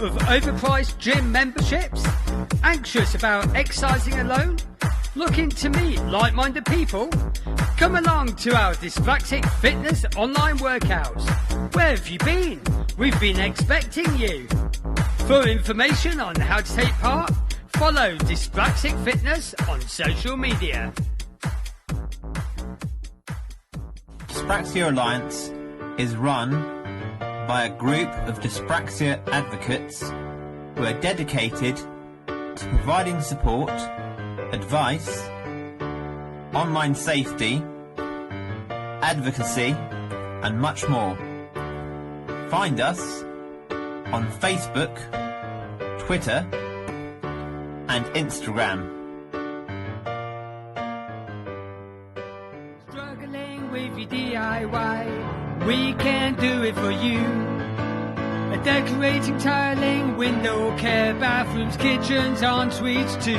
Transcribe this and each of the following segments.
of overpriced gym memberships? Anxious about exercising alone? Looking to meet like-minded people? Come along to our Dyspraxic Fitness online workouts. Where have you been? We've been expecting you. For information on how to take part, follow Dyspraxic Fitness on social media. Dyspraxia Alliance is run by a group of dyspraxia advocates who are dedicated to providing support, advice, online safety, advocacy, and much more. Find us on Facebook, Twitter, and Instagram. Struggling with your DIY, we can do it for you. Decorating, tiling, window care, bathrooms, kitchens, en-suites too.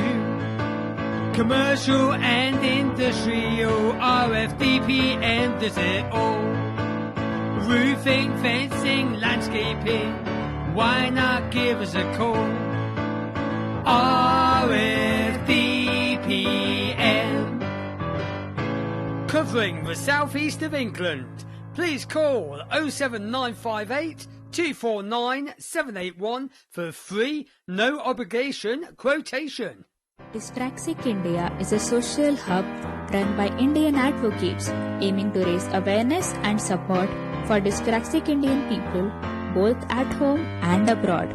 Commercial and industrial, RFDP, does it all. Roofing, fencing, landscaping, why not give us a call? RFDPM. Covering the southeast of England. Please call 07958 249 781 for a free, no obligation quotation. Dyspraxic India is a social hub run by Indian advocates aiming to raise awareness and support for dyspraxic Indian people both at home and abroad.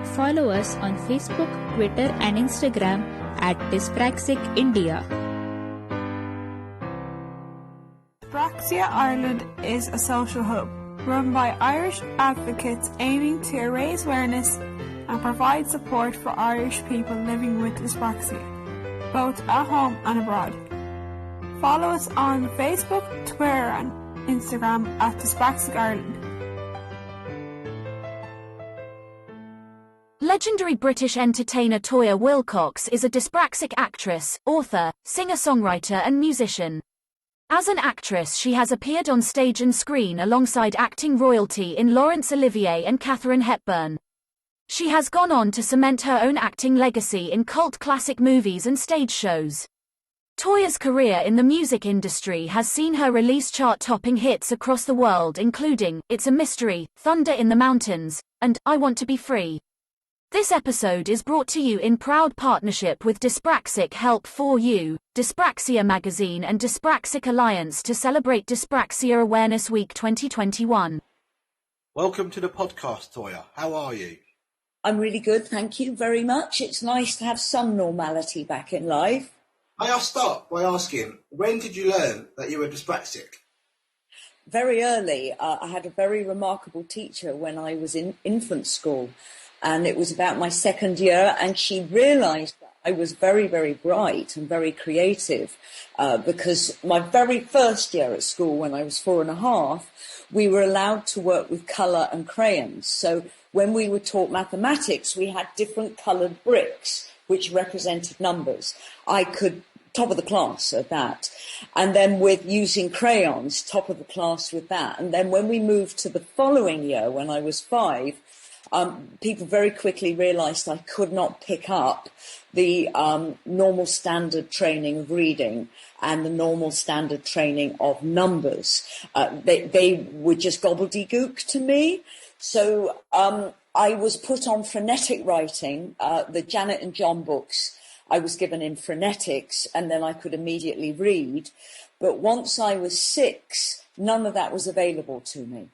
Follow us on Facebook, Twitter and Instagram at Dyspraxic India. Dyspraxia Ireland is a social hub run by Irish advocates aiming to raise awareness and provide support for Irish people living with dyspraxia, both at home and abroad. Follow us on Facebook, Twitter and Instagram at Dyspraxic Ireland. Legendary British entertainer Toyah Willcox is a dyspraxic actress, author, singer-songwriter and musician. As an actress, she has appeared on stage and screen alongside acting royalty in Laurence Olivier and Katharine Hepburn. She has gone on to cement her own acting legacy in cult classic movies and stage shows. Toyah's career in the music industry has seen her release chart-topping hits across the world, including It's a Mystery, Thunder in the Mountains, and I Want to Be Free. This episode is brought to you in proud partnership with Dyspraxic Help for You, Dyspraxia Magazine and Dyspraxic Alliance to celebrate Dyspraxia Awareness Week 2021. Welcome to the podcast, Toyah. How are you? I'm really good, thank you very much. It's nice to have some normality back in life. May I start by asking, when did you learn that you were dyspraxic? Very early. I had a very remarkable teacher when I was in infant school. And it was about my second year, and she realised that I was very, very bright and very creative because my very first year at school, when I was 4.5, we were allowed to work with colour and crayons. So when we were taught mathematics, we had different coloured bricks, which represented numbers. I could top of the class at that. And then with using crayons, top of the class with that. And then when we moved to the following year, when I was 5, people very quickly realised I could not pick up the normal standard training of reading and the normal standard training of numbers. They were just gobbledygook to me. So I was put on phonetic writing, the Janet and John books. I was given in phonetics, and then I could immediately read. But once I was 6, none of that was available to me.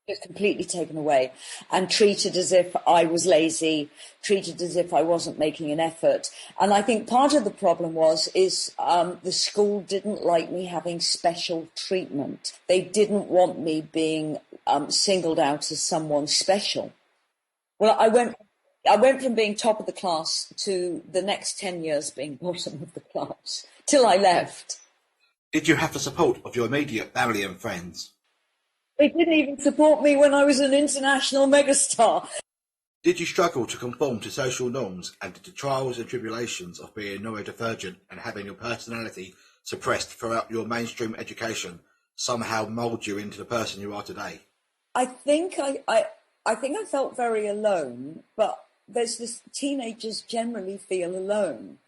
Just completely taken away and treated as if I was lazy, treated as if I wasn't making an effort. And I think part of the problem is the school didn't like me having special treatment. They didn't want me being singled out as someone special. Well, I went from being top of the class to the next 10 years being bottom of the class till I left. Did you have the support of your immediate family and friends? They didn't even support me when I was an international megastar. Did you struggle to conform to social norms, and did the trials and tribulations of being neurodivergent and having your personality suppressed throughout your mainstream education somehow mould you into the person you are today? I think I think I felt very alone, but there's this, teenagers generally feel alone.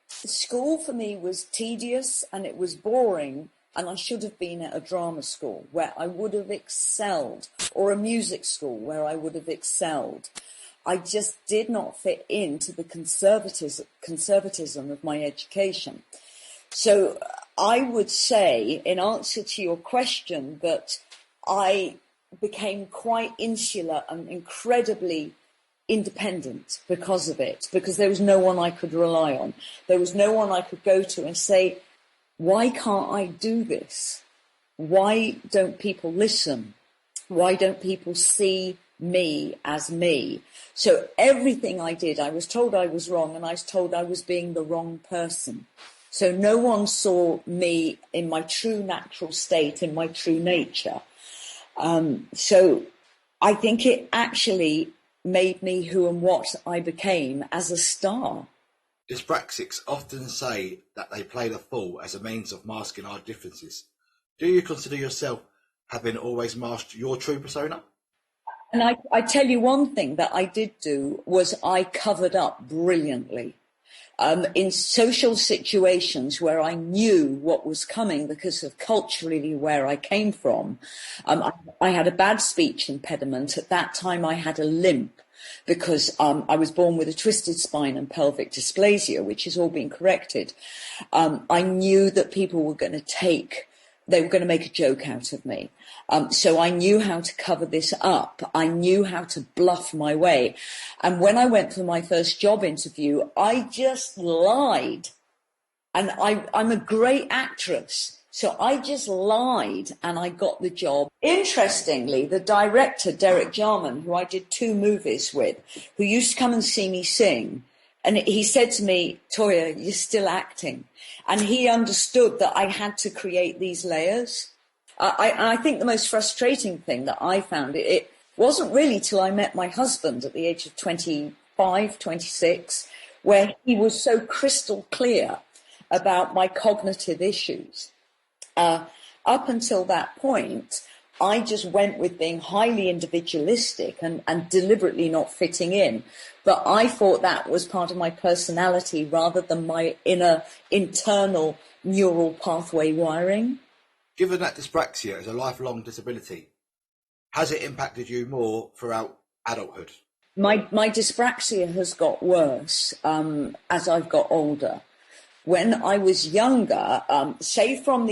School for me was tedious and it was boring, and I should have been at a drama school where I would have excelled, or a music school where I would have excelled. I just did not fit into the conservatism of my education. So I would say, in answer to your question, that I became quite insular and incredibly independent because of it, because there was no one I could rely on. There was no one I could go to and say, why can't I do this? Why don't people listen? Why don't people see me as me? So everything I did, I was told I was wrong, and I was told I was being the wrong person. So no one saw me in my true natural state, in my true nature. So I think it actually made me who and what I became as a star. Dyspraxics often say that they play the fool as a means of masking our differences. Do you consider yourself having always masked your true persona? And I tell you one thing that I did do was I covered up brilliantly. In social situations where I knew what was coming because of culturally where I came from, I had a bad speech impediment. At that time, I had a limp because I was born with a twisted spine and pelvic dysplasia, which has all been corrected. I knew that people were going to make a joke out of me. So I knew how to cover this up. I knew how to bluff my way. And when I went for my first job interview, I just lied. And I'm a great actress. So I just lied and I got the job. Interestingly, the director, Derek Jarman, who I did 2 movies with, who used to come and see me sing, and he said to me, Toyah, you're still acting. And he understood that I had to create these layers. I think the most frustrating thing that I found, it wasn't really till I met my husband at the age of 25, 26, where he was so crystal clear about my cognitive issues. Up until that point, I just went with being highly individualistic and deliberately not fitting in. But I thought that was part of my personality rather than my internal neural pathway wiring. Given that dyspraxia is a lifelong disability, has it impacted you more throughout adulthood? My dyspraxia has got worse as I've got older. When I was younger, say from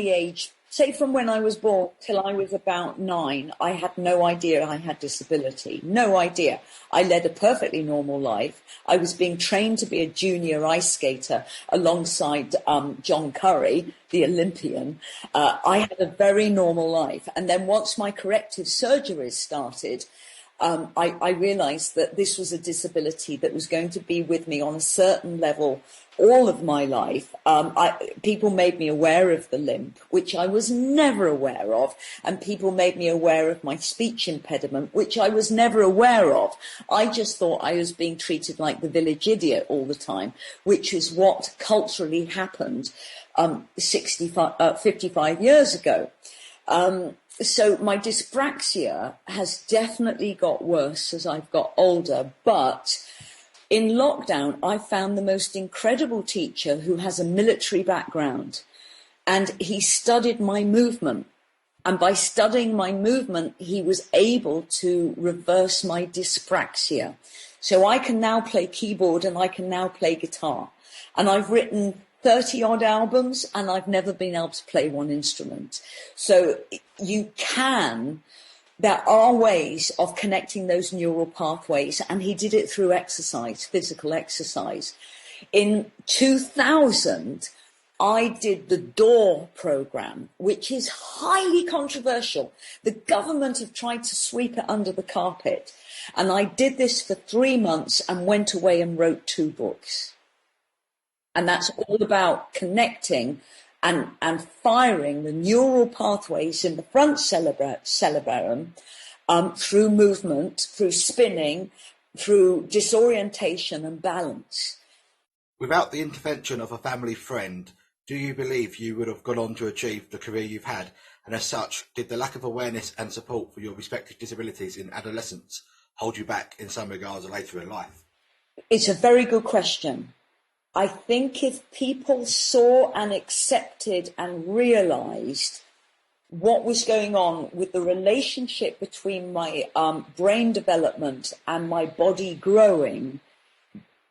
when I was born till I was about 9, I had no idea I had disability. No idea. I led a perfectly normal life. I was being trained to be a junior ice skater alongside John Curry, the Olympian. I had a very normal life. And then once my corrective surgeries started, I realized that this was a disability that was going to be with me on a certain level all of my life. People made me aware of the limp, which I was never aware of, and people made me aware of my speech impediment, which I was never aware of. I just thought I was being treated like the village idiot all the time, which is what culturally happened 55 years ago. So my dyspraxia has definitely got worse as I've got older, but in lockdown, I found the most incredible teacher who has a military background, and he studied my movement. And by studying my movement, he was able to reverse my dyspraxia. So I can now play keyboard and I can now play guitar. And I've written 30 odd albums and I've never been able to play one instrument. So there are ways of connecting those neural pathways, and he did it through exercise, physical exercise. In 2000, I did the DOOR program, which is highly controversial. The government have tried to sweep it under the carpet. And I did this for 3 months and went away and wrote 2 books. And that's all about connecting and firing the neural pathways in the front cerebellum through movement, through spinning, through disorientation and balance. Without the intervention of a family friend, do you believe you would have gone on to achieve the career you've had? And as such, did the lack of awareness and support for your respective disabilities in adolescence hold you back in some regards later in life? It's a very good question. I think if people saw and accepted and realised what was going on with the relationship between my brain development and my body growing,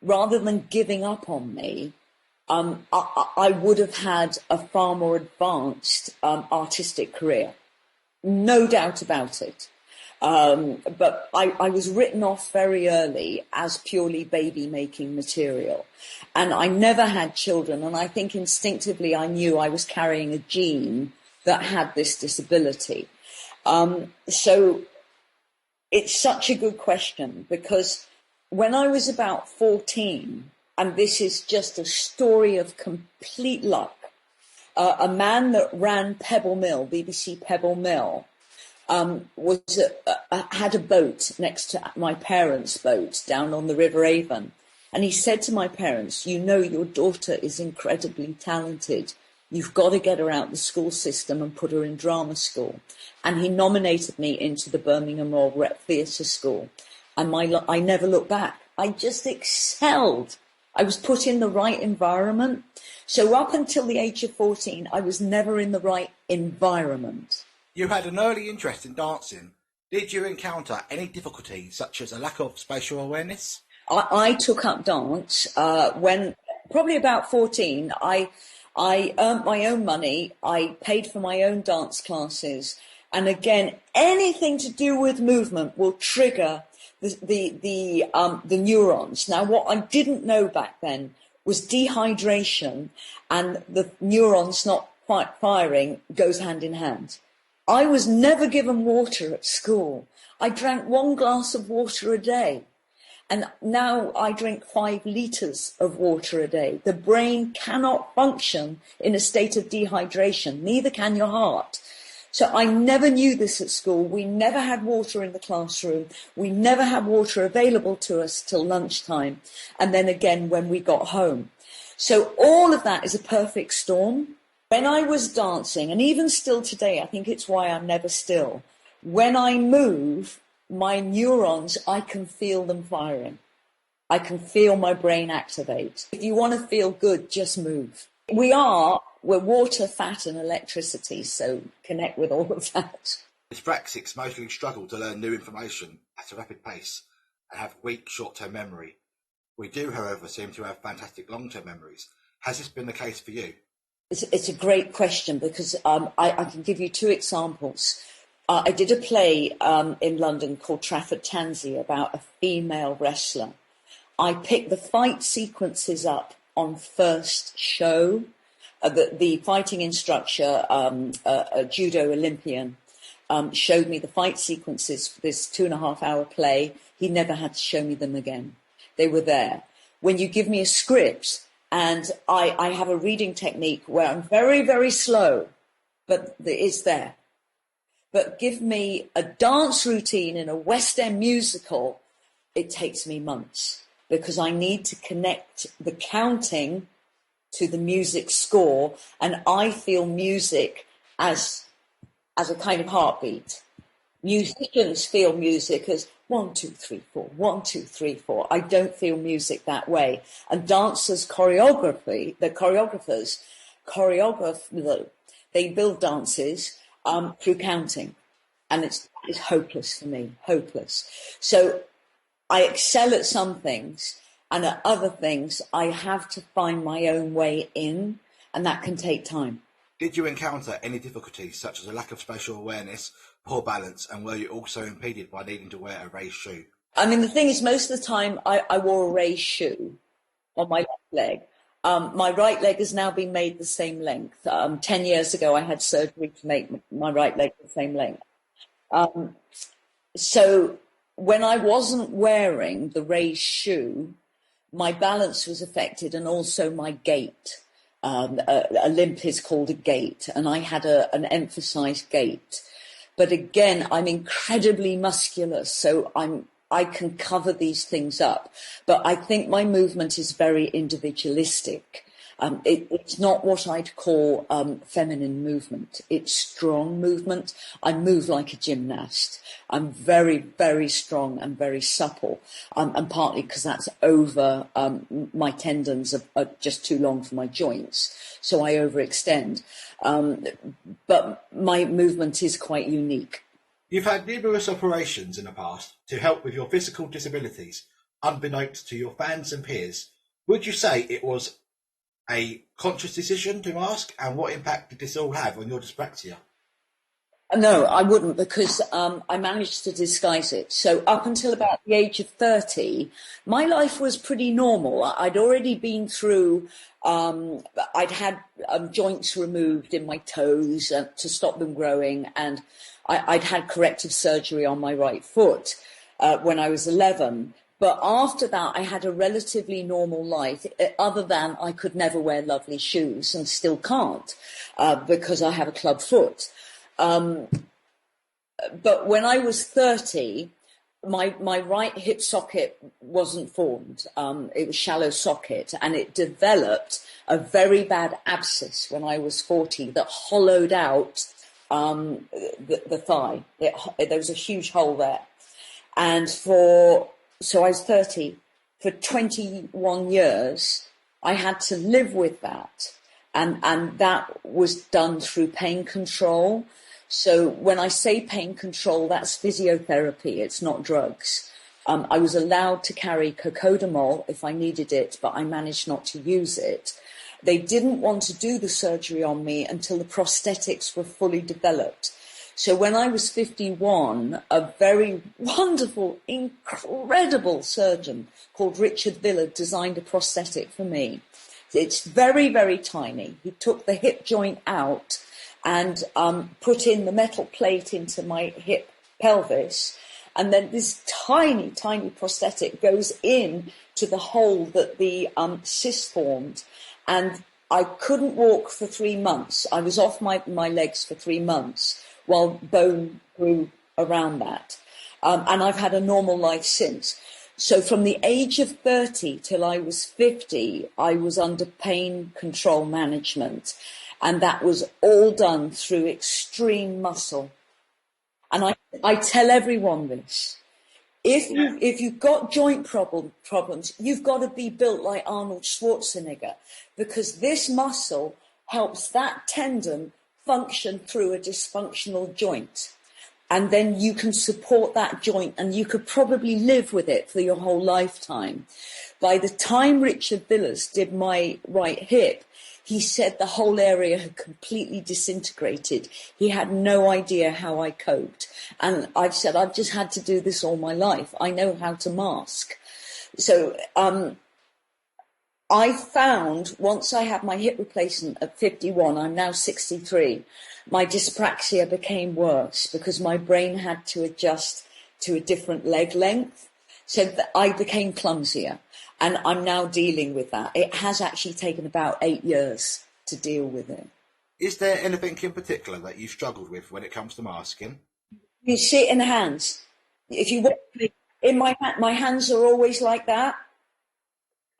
rather than giving up on me, I would have had a far more advanced artistic career. No doubt about it. But I was written off very early as purely baby-making material. And I never had children, and I think instinctively I knew I was carrying a gene that had this disability. So it's such a good question, because when I was about 14, and this is just a story of complete luck, a man that ran Pebble Mill, BBC Pebble Mill, had a boat next to my parents' boat down on the River Avon. And he said to my parents, you know, your daughter is incredibly talented. You've got to get her out the school system and put her in drama school. And he nominated me into the Birmingham Royal Rep Theatre School. And I never looked back. I just excelled. I was put in the right environment. So up until the age of 14, I was never in the right environment. You had an early interest in dancing. Did you encounter any difficulties, such as a lack of spatial awareness? I took up dance when, probably about 14, I earned my own money. I paid for my own dance classes. And again, anything to do with movement will trigger the neurons. Now, what I didn't know back then was dehydration and the neurons not quite firing goes hand in hand. I was never given water at school. I drank 1 glass of water a day. And now I drink 5 litres of water a day. The brain cannot function in a state of dehydration, neither can your heart. So I never knew this at school. We never had water in the classroom. We never had water available to us till lunchtime. And then again when we got home. So all of that is a perfect storm. When I was dancing, and even still today, I think it's why I'm never still, when I move, my neurons, I can feel them firing. I can feel my brain activate. If you want to feel good, just move. We're water, fat and electricity, so connect with all of that. Dyspraxics mostly struggle to learn new information at a rapid pace and have weak short-term memory. We do, however, seem to have fantastic long-term memories. Has this been the case for you? It's a great question, because I can give you 2 examples. I did a play in London called Trafford Tansy about a female wrestler. I picked the fight sequences up on first show. The fighting instructor, a judo Olympian, showed me the fight sequences for this 2.5-hour play. He never had to show me them again. They were there. When you give me a script, and I have a reading technique where I'm very, very slow, but it's there. But give me a dance routine in a West End musical, it takes me months, because I need to connect the counting to the music score, and I feel music as a kind of heartbeat. Musicians feel music as 1, 2, 3, 4, 1, 2, 3, 4. I don't feel music that way. And dancers the choreographers they build dances through counting. And it's hopeless for me, hopeless. So I excel at some things, and at other things I have to find my own way in, and that can take time. Did you encounter any difficulties, such as a lack of spatial awareness, poor balance, and were you also impeded by needing to wear a raised shoe? I mean, the thing is, most of the time I wore a raised shoe on my left leg. My right leg has now been made the same length. 10 years ago, I had surgery to make my right leg the same length. So when I wasn't wearing the raised shoe, my balance was affected, and also my gait. A limp is called a gait, and I had an emphasized gait. But again, I'm incredibly muscular, so I can cover these things up. But I think my movement is very individualistic. It's not what I'd call feminine movement. It's strong movement. I move like a gymnast. I'm very, very strong and very supple, and partly because that's over my tendons are just too long for my joints, so I overextend. But my movement is quite unique. You've had numerous operations in the past to help with your physical disabilities, unbeknownst to your fans and peers. Would you say it was a conscious decision to mask, and what impact did this all have on your dyspraxia? No, I wouldn't, because I managed to disguise it. So up until about the age of 30, my life was pretty normal. I'd already been through, I'd had joints removed in my toes to stop them growing, and I'd had corrective surgery on my right foot when I was 11. But after that, I had a relatively normal life, other than I could never wear lovely shoes, and still can't, because I have a club foot. But when I was 30, my right hip socket wasn't formed. It was shallow socket, and it developed a very bad abscess when I was 40 that hollowed out the thigh. There was a huge hole there. And so I was 30. For 21 years, I had to live with that. And that was done through pain control. So when I say pain control, that's physiotherapy, it's not drugs. I was allowed to carry cocodamol if I needed it, but I managed not to use it. They didn't want to do the surgery on me until the prosthetics were fully developed. So when I was 51, a very wonderful, incredible surgeon called Richard Villa designed a prosthetic for me. It's very, very tiny. He took the hip joint out and put in the metal plate into my hip pelvis, and then this tiny, tiny prosthetic goes in to the hole that the cyst formed, and I couldn't walk for 3 months. I was off my legs for 3 months while bone grew around that, and I've had a normal life since. So from the age of 30 till I was 50, I was under pain control management. And that was all done through extreme muscle. And I tell everyone this. If you've got joint problems, you've got to be built like Arnold Schwarzenegger, because this muscle helps that tendon function through a dysfunctional joint. And then you can support that joint, and you could probably live with it for your whole lifetime. By the time Richard Villas did my right hip, he said the whole area had completely disintegrated. He had no idea how I coped. And I've said, I've just had to do this all my life. I know how to mask. So I found, once I had my hip replacement at 51, I'm now 63, my dyspraxia became worse because my brain had to adjust to a different leg length. So that I became clumsier. And I'm now dealing with that. It has actually taken about 8 years to deal with it. Is there anything in particular that you struggled with when it comes to masking? You see it in the hands. If you watch in my hands are always like that.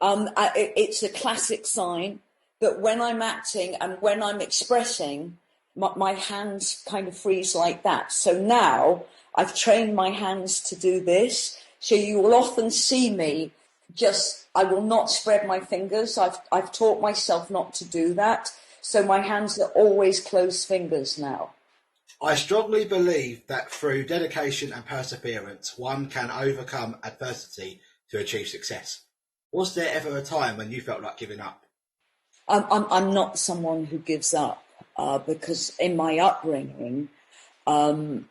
It's a classic sign that when I'm acting and when I'm expressing, my hands kind of freeze like that. So now I've trained my hands to do this. So you will often see me I will not spread my fingers. I've taught myself not to do that. So my hands are always closed fingers now. I strongly believe that through dedication and perseverance, one can overcome adversity to achieve success. Was there ever a time when you felt like giving up? I'm not someone who gives up because in my upbringing, even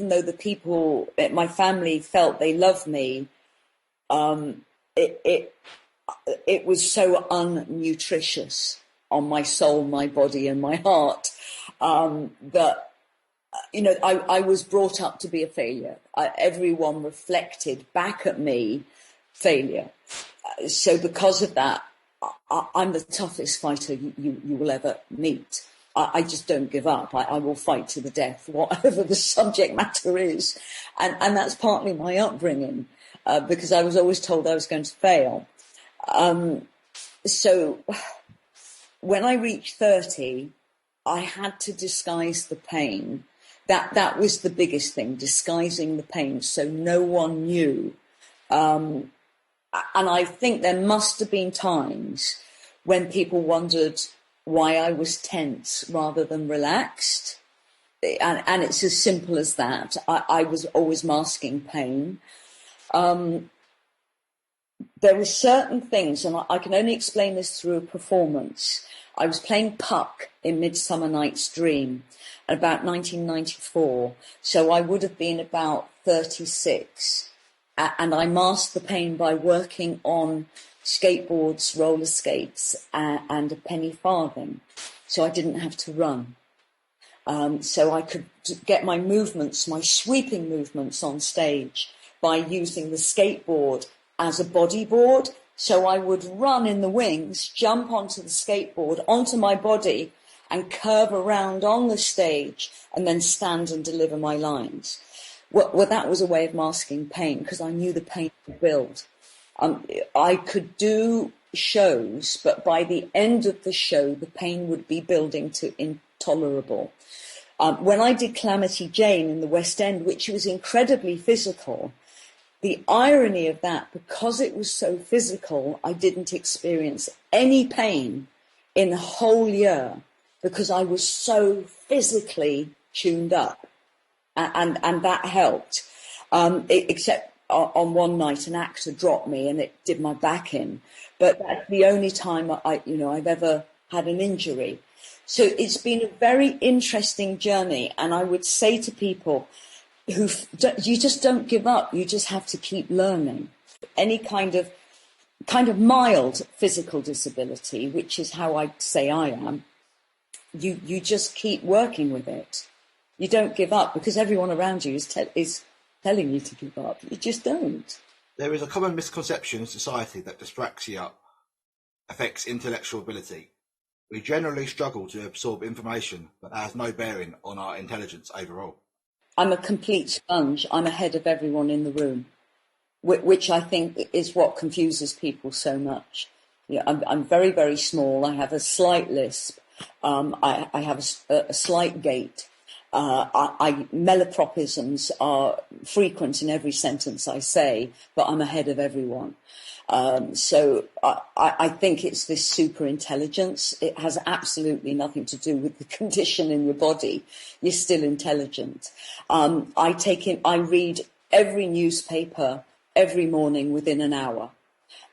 though the people, my family felt they loved me, it was so unnutritious on my soul, my body, and my heart that, I was brought up to be a failure. Everyone reflected back at me failure. So because of that, I'm the toughest fighter you will ever meet. I just don't give up. I will fight to the death, whatever the subject matter is. And that's partly my upbringing, because I was always told I was going to fail. So when I reached 30, I had to disguise the pain. That was the biggest thing, disguising the pain so no one knew. And I think there must have been times when people wondered why I was tense rather than relaxed. And it's as simple as that. I was always masking pain. There were certain things, and I can only explain this through a performance. I was playing Puck in Midsummer Night's Dream about 1994, so I would have been about 36. And I masked the pain by working on skateboards, roller skates, and a penny farthing, so I didn't have to run. So I could get my movements, my sweeping movements on stage by using the skateboard as a bodyboard. So I would run in the wings, jump onto the skateboard, onto my body, and curve around on the stage, and then stand and deliver my lines. Well, that was a way of masking pain, because I knew the pain would build. I could do shows, but by the end of the show, the pain would be building to intolerable. When I did Calamity Jane in the West End, which was incredibly physical, the irony of that, because it was so physical, I didn't experience any pain in a whole year because I was so physically tuned up. And that helped, except on one night an actor dropped me and it did my back in. But that's the only time I've ever had an injury. So it's been a very interesting journey, and I would say to people you just don't give up. You just have to keep learning. Any kind of mild physical disability, which is how I say I am, you just keep working with it. You don't give up because everyone around you is telling you to give up. You just don't. There is a common misconception in society that dyspraxia affects intellectual ability. We generally struggle to absorb information, but that has no bearing on our intelligence overall. I'm a complete sponge. I'm ahead of everyone in the room, which I think is what confuses people so much. I'm very, very small. I have a slight lisp. I have a slight gait. Malapropisms are frequent in every sentence I say, but I'm ahead of everyone. So I think it's this super intelligence. It has absolutely nothing to do with the condition in your body. You're still intelligent. I read every newspaper every morning within an hour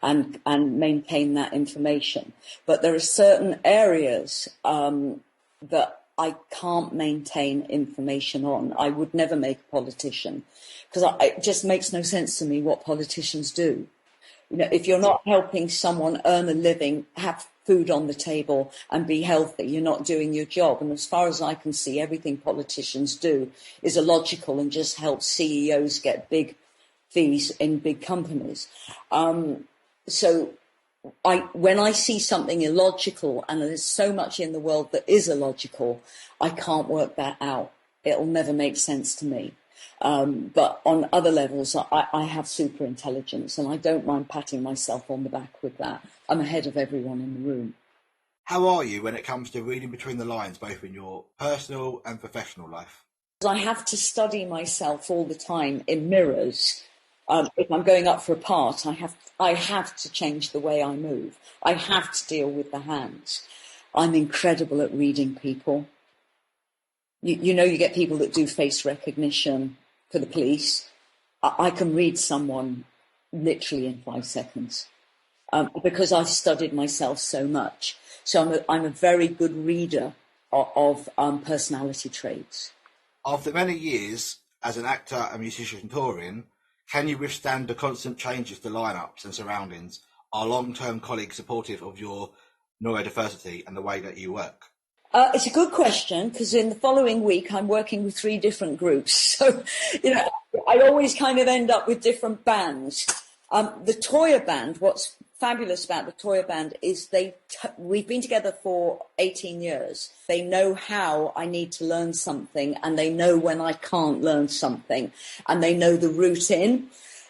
and maintain that information. But there are certain areas that I can't maintain information on. I would never make a politician because it just makes no sense to me what politicians do. If you're not helping someone earn a living, have food on the table and be healthy, you're not doing your job. And as far as I can see, everything politicians do is illogical and just help CEOs get big fees in big companies. So when I see something illogical, and there's so much in the world that is illogical, I can't work that out. It'll never make sense to me. But on other levels, I have super intelligence, and I don't mind patting myself on the back with that. I'm ahead of everyone in the room. How are you when it comes to reading between the lines, both in your personal and professional life? I have to study myself all the time in mirrors. If I'm going up for a part, I have to change the way I move. I have to deal with the hands. I'm incredible at reading people. You get people that do face recognition for the police. I can read someone literally in 5 seconds because I've studied myself so much. So I'm a very good reader of personality traits. After many years as an actor and musician touring, can you withstand the constant changes to lineups and surroundings? Are long-term colleagues supportive of your neurodiversity and the way that you work? It's a good question, because in the following week I'm working with 3 different groups. So, I always kind of end up with different bands. The Toyah band, what's fabulous about the Toyah band is we've been together for 18 years. They know how I need to learn something, and they know when I can't learn something, and they know the route in.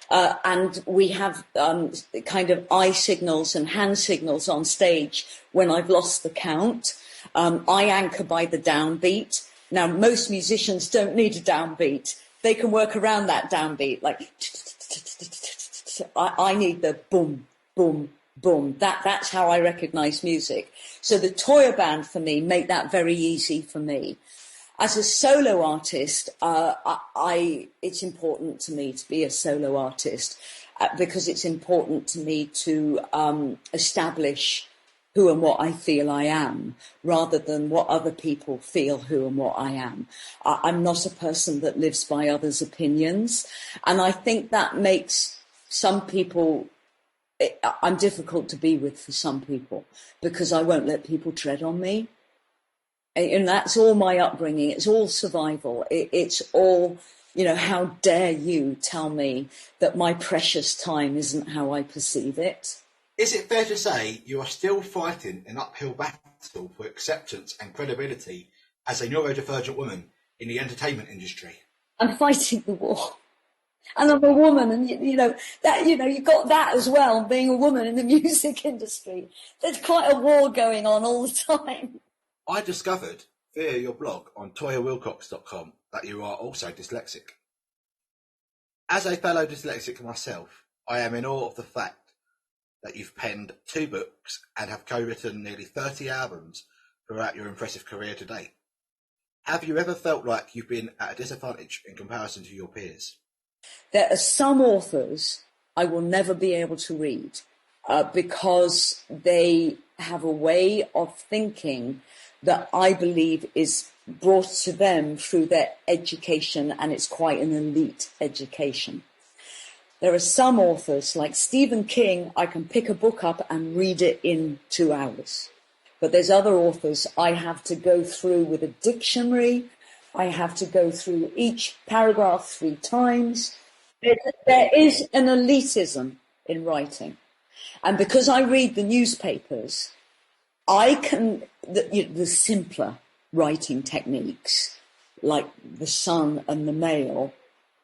And we have kind of eye signals and hand signals on stage when I've lost the count. I anchor by the downbeat. Now, most musicians don't need a downbeat. They can work around that downbeat. Like, I need the boom, boom, boom. That's how I recognise music. So the Toyah band, for me, make that very easy for me. As a solo artist, it's important to me to be a solo artist because it's important to me to establish who and what I feel I am, rather than what other people feel who and what I am. I'm not a person that lives by others' opinions, and I think that makes some people, I'm difficult to be with for some people, because I won't let people tread on me. And that's all my upbringing. It's all survival. It's all, how dare you tell me that my precious time isn't how I perceive it? Is it fair to say you are still fighting an uphill battle for acceptance and credibility as a neurodivergent woman in the entertainment industry? I'm fighting the war. And I'm a woman, and you got that as well, being a woman in the music industry. There's quite a war going on all the time. I discovered via your blog on toyahwillcox.com that you are also dyslexic. As a fellow dyslexic myself, I am in awe of the fact that you've penned 2 books and have co-written nearly 30 albums throughout your impressive career to date. Have you ever felt like you've been at a disadvantage in comparison to your peers? There are some authors I will never be able to read because they have a way of thinking that I believe is brought to them through their education, and it's quite an elite education. There are some authors, like Stephen King, I can pick a book up and read it in 2 hours. But there's other authors I have to go through with a dictionary. I have to go through each paragraph 3 times. There is an elitism in writing. And because I read the newspapers, I can, the simpler writing techniques, like the Sun and the Mail,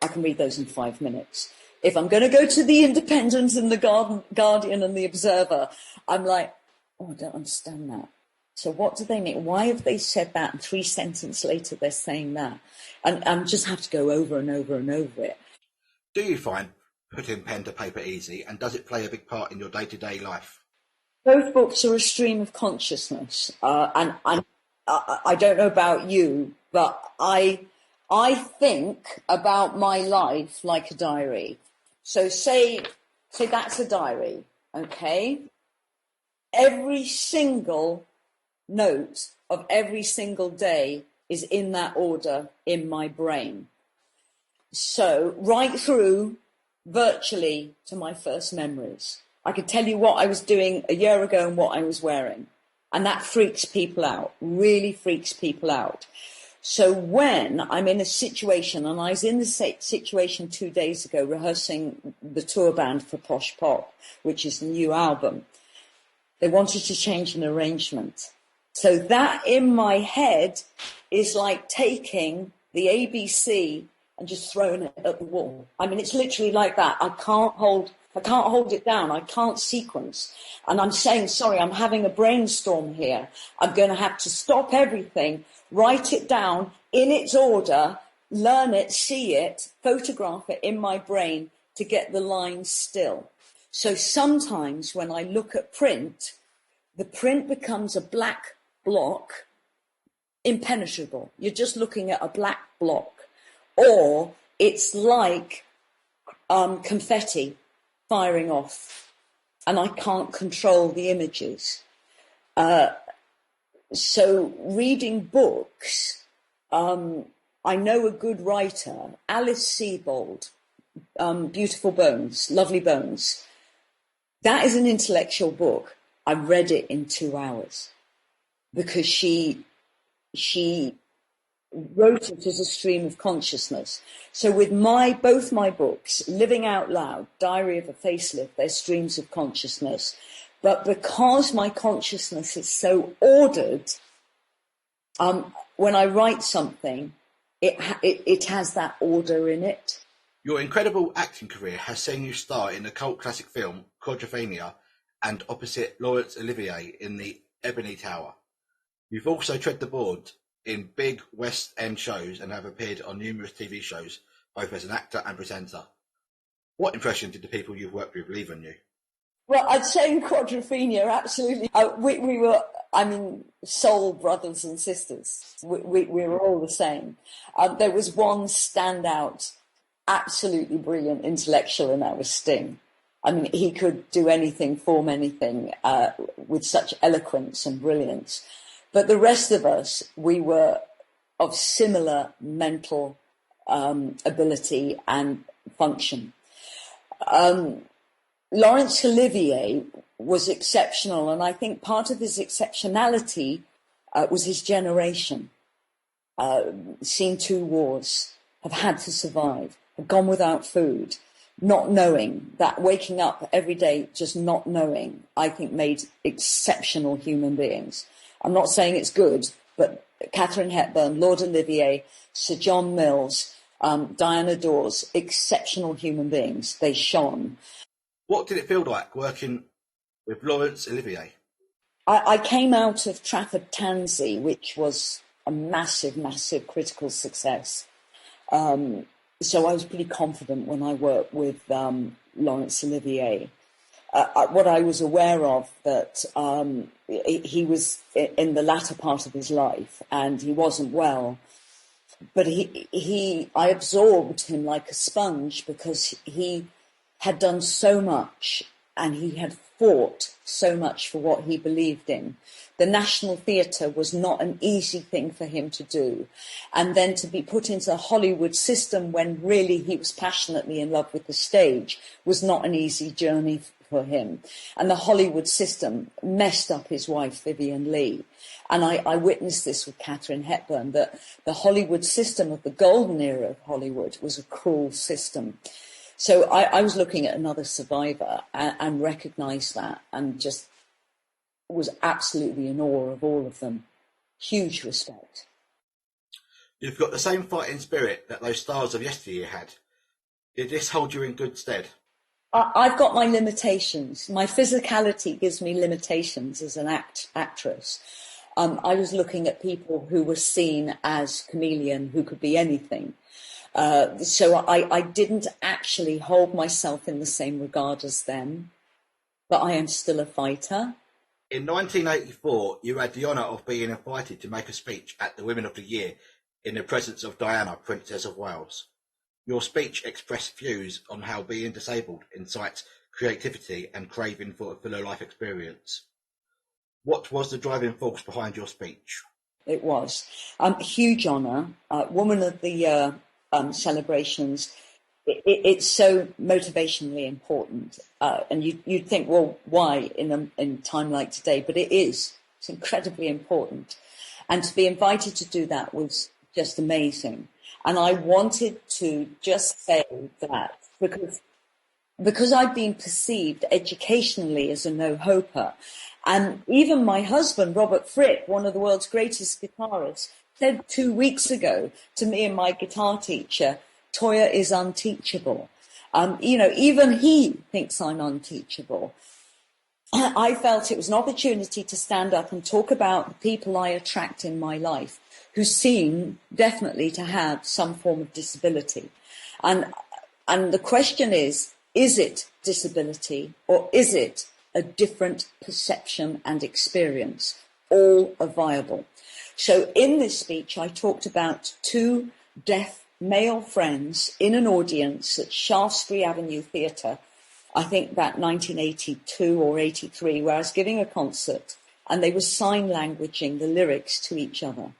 I can read those in 5 minutes. If I'm going to go to the Independent and the Guardian and the Observer, I'm like, oh, I don't understand that. So what do they mean? Why have they said that? And 3 sentences later, they're saying that. And just have to go over and over and over it. Do you find putting pen to paper easy, and does it play a big part in your day-to-day life? Both books are a stream of consciousness. And I don't know about you, but I think about my life like a diary. So say that's a diary, okay? Every single note of every single day is in that order in my brain. So right through virtually to my first memories. I could tell you what I was doing a year ago and what I was wearing. And that freaks people out, really freaks people out. So when I'm in a situation, and I was in the situation 2 days ago rehearsing the tour band for Posh Pop, which is the new album, they wanted to change an arrangement. So that in my head is like taking the ABC and just throwing it at the wall. I mean, it's literally like that. I can't hold it down. I can't sequence. And I'm saying, sorry, I'm having a brainstorm here. I'm going to have to stop everything, write it down in its order, learn it, see it, photograph it in my brain to get the lines still. So sometimes when I look at print, the print becomes a black block, impenetrable. You're just looking at a black block. Or it's like confetti firing off, and I can't control the images. So reading books, I know a good writer, Alice Sebold, Beautiful Bones, Lovely Bones. That is an intellectual book. I read it in 2 hours because she wrote it as a stream of consciousness. So with both my books, Living Out Loud, Diary of a Facelift, they're streams of consciousness. But because my consciousness is so ordered, when I write something, it has that order in it. Your incredible acting career has seen you star in the cult classic film Quadrophenia and opposite Laurence Olivier in The Ebony Tower. You've also tread the board in big West End shows and have appeared on numerous TV shows, both as an actor and presenter. What impression did the people you've worked with leave on you? Well, I'd say in Quadrophenia, absolutely. We were, soul brothers and sisters. We were all the same. There was one standout, absolutely brilliant intellectual, and that was Sting. He could do anything, form anything, with such eloquence and brilliance. But the rest of us, we were of similar mental ability and function. Laurence Olivier was exceptional, and I think part of his exceptionality was his generation. Seen 2 wars, have had to survive, have gone without food, not knowing that, waking up every day just not knowing, I think made exceptional human beings. I'm not saying it's good, but Katharine Hepburn, Lord Olivier, Sir John Mills, Diana Dawes, exceptional human beings. They shone. What did it feel like working with Laurence Olivier? I came out of Trafford Tansey, which was a massive, massive critical success. So I was pretty confident when I worked with Laurence Olivier. What I was aware of, that he was in the latter part of his life and he wasn't well. But I absorbed him like a sponge, because he had done so much and he had fought so much for what he believed in. The National Theatre was not an easy thing for him to do. And then to be put into the Hollywood system when really he was passionately in love with the stage was not an easy journey for him. And the Hollywood system messed up his wife, Vivien Leigh. And I witnessed this with Katharine Hepburn, that the Hollywood system of the golden era of Hollywood was a cruel system. So I was looking at another survivor and recognised that, and just was absolutely in awe of all of them. Huge respect. You've got the same fighting spirit that those stars of yesteryear had. Did this hold you in good stead? I've got my limitations. My physicality gives me limitations as an actress. I was looking at people who were seen as chameleon, who could be anything. So I didn't actually hold myself in the same regard as them, but I am still a fighter. In 1984, you had the honour of being invited to make a speech at the Women of the Year in the presence of Diana, Princess of Wales. Your speech expressed views on how being disabled incites creativity and craving for a fuller life experience. What was the driving force behind your speech? It was huge honour. Woman of the Year celebrations. It's so motivationally important, and you'd think, well, why in a time like today? But it is. It's incredibly important, and to be invited to do that was just amazing. And I wanted to just say that because I've been perceived educationally as a no-hoper, and even my husband, Robert Fripp, one of the world's greatest guitarists, said 2 weeks ago to me and my guitar teacher, Toyah is unteachable. Even he thinks I'm unteachable. I felt it was an opportunity to stand up and talk about the people I attract in my life who seem definitely to have some form of disability. And the question is it disability or is it a different perception and experience? All are viable. So in this speech, I talked about 2 deaf male friends in an audience at Shaftesbury Avenue Theatre, I think about 1982 or 83, where I was giving a concert and they were sign languaging the lyrics to each other.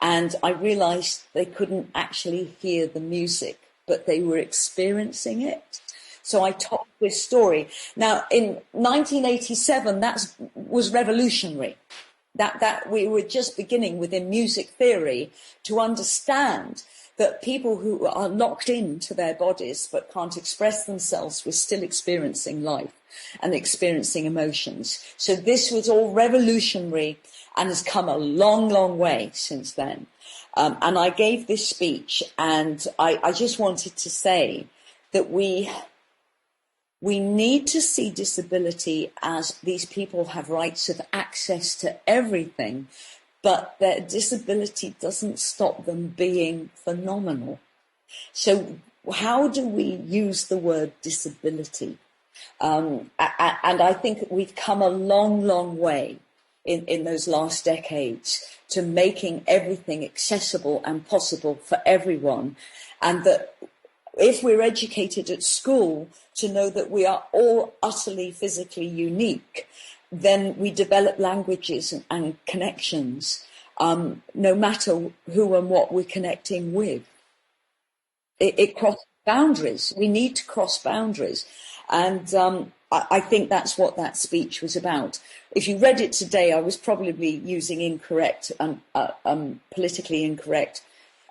And I realised they couldn't actually hear the music, but they were experiencing it. So I told this story. Now, in 1987, that was revolutionary. That we were just beginning within music theory to understand that people who are locked into their bodies but can't express themselves were still experiencing life and experiencing emotions. So this was all revolutionary and has come a long, long way since then. And I gave this speech, and I just wanted to say that we need to see disability as these people have rights of access to everything, but their disability doesn't stop them being phenomenal. So how do we use the word disability? And I think we've come a long, long way in those last decades to making everything accessible and possible for everyone. And that if we're educated at school to know that we are all utterly physically unique, then we develop languages and connections, no matter who and what we're connecting with. It crosses boundaries. We need to cross boundaries. And I think that's what that speech was about. If you read it today, I was probably using incorrect, politically incorrect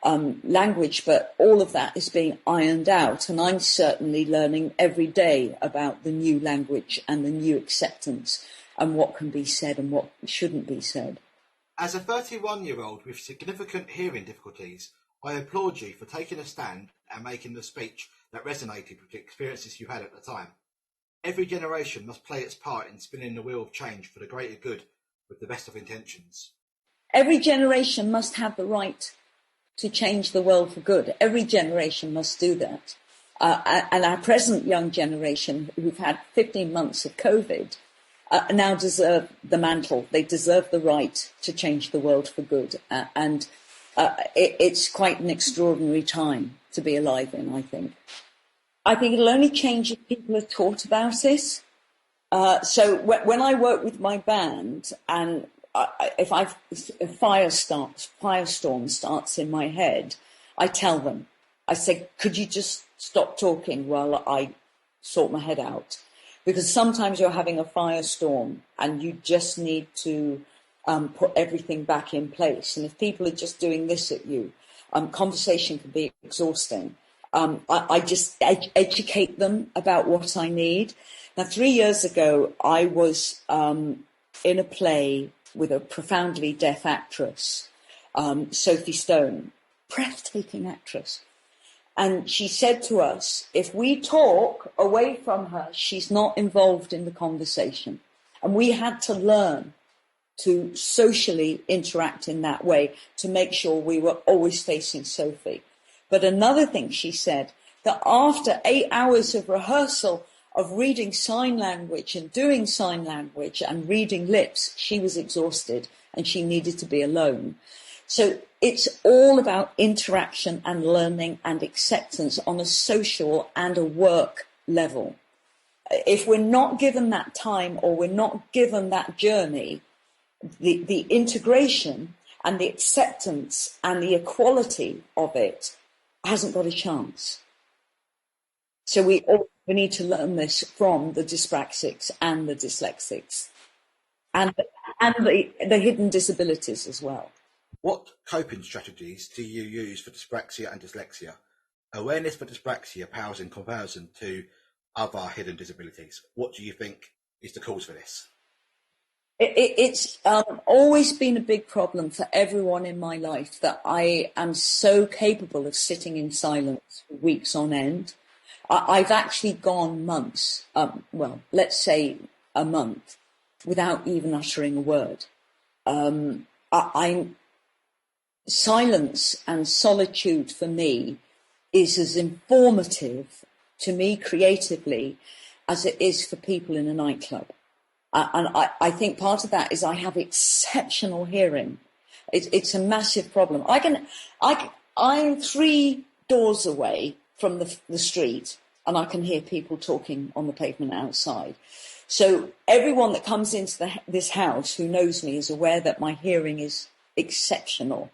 language, but all of that is being ironed out. And I'm certainly learning every day about the new language and the new acceptance and what can be said and what shouldn't be said. As a 31-year-old with significant hearing difficulties, I applaud you for taking a stand and making the speech that resonated with the experiences you had at the time. Every generation must play its part in spinning the wheel of change for the greater good with the best of intentions. Every generation must have the right to change the world for good. Every generation must do that. And our present young generation, who've had 15 months of COVID, now deserve the mantle. They deserve the right to change the world for good. It's quite an extraordinary time to be alive in, I think. I think it'll only change if people are taught about it. So when I work with my band, and if a firestorm starts in my head, I tell them, I say, could you just stop talking while I sort my head out? Because sometimes you're having a firestorm and you just need to put everything back in place. And if people are just doing this at you, conversation can be exhausting. I just educate them about what I need. Now, 3 years ago, I was in a play with a profoundly deaf actress, Sophie Stone, breathtaking actress. And she said to us, if we talk away from her, she's not involved in the conversation. And we had to learn to socially interact in that way to make sure we were always facing Sophie. But another thing she said, that after 8 hours of rehearsal of reading sign language and doing sign language and reading lips, she was exhausted and she needed to be alone. So it's all about interaction and learning and acceptance on a social and a work level. If we're not given that time or we're not given that journey, the integration and the acceptance and the equality of it hasn't got a chance. So we need to learn this from the dyspraxics and the dyslexics and the hidden disabilities as well. What coping strategies do you use for dyspraxia and dyslexia? Awareness for dyspraxia pales in comparison to other hidden disabilities. What do you think is the cause for this? It's always been a big problem for everyone in my life that I am so capable of sitting in silence for weeks on end. I've actually gone months, let's say a month, without even uttering a word. Silence and solitude for me is as informative to me creatively as it is for people in a nightclub. And I think part of that is I have exceptional hearing. It's a massive problem. I'm 3 doors away from the street and I can hear people talking on the pavement outside. So everyone that comes into this house who knows me is aware that my hearing is exceptional.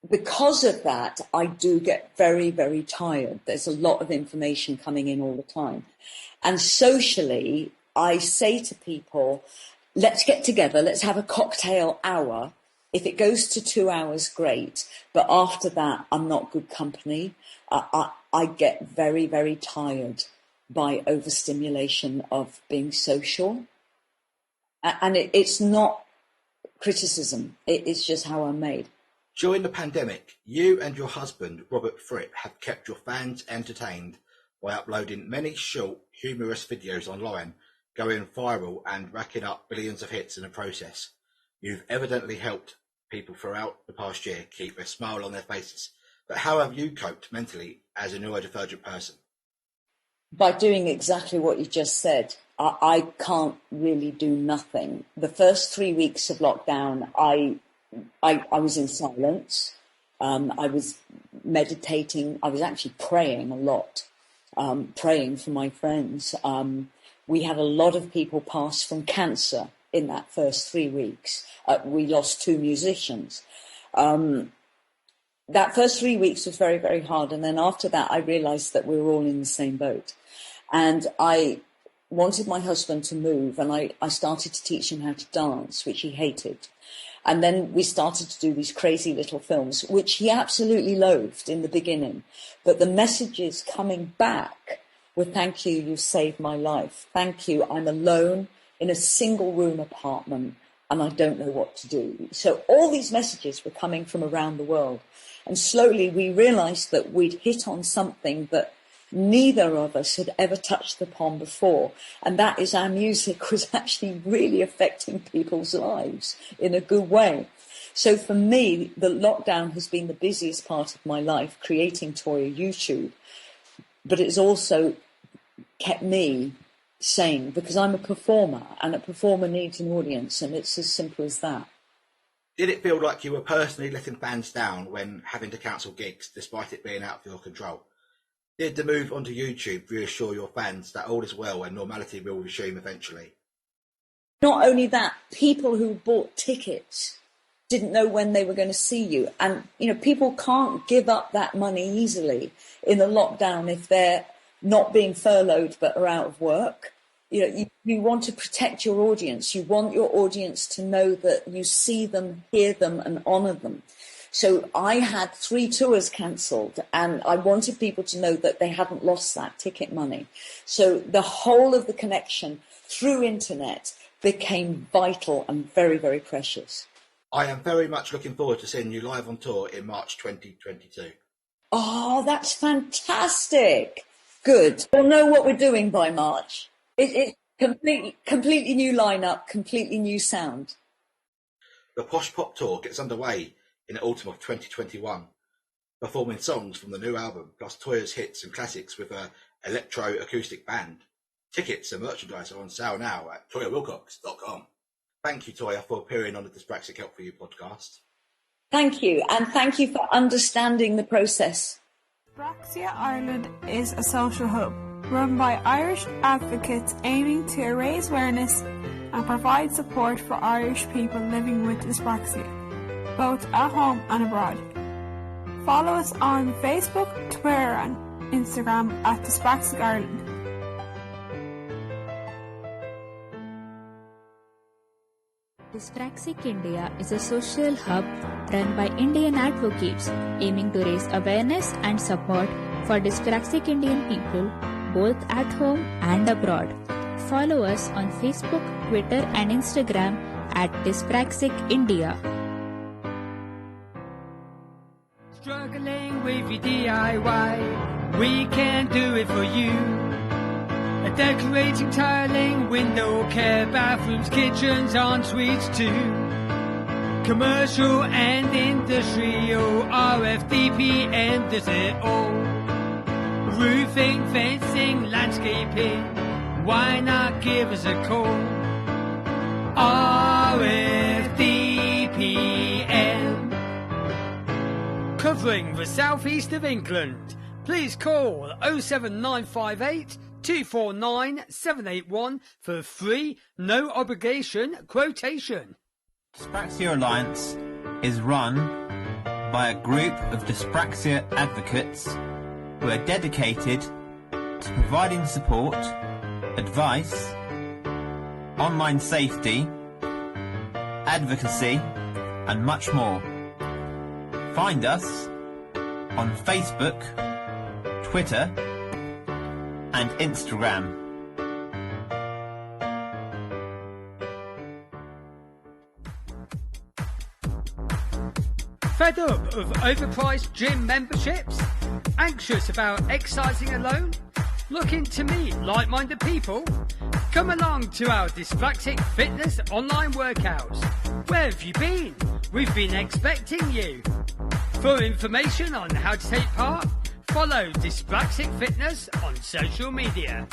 Because of that, I do get very, very tired. There's a lot of information coming in all the time. And socially, I say to people, let's get together, let's have a cocktail hour. If it goes to 2 hours, great. But after that, I'm not good company. I get very, very tired by overstimulation of being social. And it's not criticism. It's just how I'm made. During the pandemic, you and your husband, Robert Fripp, have kept your fans entertained by uploading many short, humorous videos online, going viral and racking up billions of hits in the process. You've evidently helped people throughout the past year keep a smile on their faces. But how have you coped mentally as a neurodivergent person? By doing exactly what you just said. I can't really do nothing. The first 3 weeks of lockdown, I was in silence. I was meditating. I was actually praying a lot, praying for my friends. We had a lot of people pass from cancer in that first 3 weeks. We lost 2 musicians. That first 3 weeks was very, very hard. And then after that, I realized that we were all in the same boat. And I wanted my husband to move, and I started to teach him how to dance, which he hated. And then we started to do these crazy little films, which he absolutely loathed in the beginning. But the messages coming back were, thank you, you saved my life. Thank you, I'm alone in a single room apartment and I don't know what to do. So all these messages were coming from around the world. And slowly we realized that we'd hit on something that neither of us had ever touched upon before. And that is our music was actually really affecting people's lives in a good way. So for me, the lockdown has been the busiest part of my life, creating Toyah YouTube. But it's also kept me sane because I'm a performer and a performer needs an audience, and it's as simple as that. Did it feel like you were personally letting fans down when having to cancel gigs despite it being out of your control? Did the move onto YouTube reassure your fans that all is well and normality will resume eventually? Not only that, people who bought tickets didn't know when they were going to see you. And, you know, people can't give up that money easily in the lockdown if they're not being furloughed but are out of work. You know, you want to protect your audience. You want your audience to know that you see them, hear them and honour them. So I had 3 tours cancelled and I wanted people to know that they hadn't lost that ticket money. So the whole of the connection through internet became vital and very, very precious. I am very much looking forward to seeing you live on tour in March 2022. Oh, that's fantastic. Good. We'll know what we're doing by March. It's completely new lineup, completely new sound. The Posh Pop Tour gets underway in the autumn of 2021, performing songs from the new album, plus Toyah's hits and classics with an electro-acoustic band. Tickets and merchandise are on sale now at ToyahWillcox.com. Thank you, Toyah, for appearing on the Dyspraxic Help for You podcast. Thank you, and thank you for understanding the process. Dyspraxia Ireland is a social hub run by Irish advocates aiming to raise awareness and provide support for Irish people living with dyspraxia, both at home and abroad. Follow us on Facebook, Twitter and Instagram at Dyspraxic Ireland. Dyspraxic India is a social hub run by Indian advocates aiming to raise awareness and support for dyspraxic Indian people both at home and abroad. Follow us on Facebook, Twitter and Instagram at Dyspraxic India. Struggling with your DIY, we can do it for you. Decorating, tiling, window care, bathrooms, kitchens, en-suites too. Commercial and industrial, RFDP and does it all. Roofing, fencing, landscaping, why not give us a call? RFDPM. Covering the southeast of England. Please call 07958 249 781 for a free, no obligation quotation. Dyspraxia Alliance is run by a group of dyspraxia advocates who are dedicated to providing support, advice, online safety, advocacy, and much more. Find us on Facebook, Twitter, and Instagram. Fed up of overpriced gym memberships? Anxious about exercising alone? Looking to meet like-minded people? Come along to our Dyspraxic Fitness online workouts. Where have you been? We've been expecting you. For information on how to take part, follow Dyspraxic Fitness on social media.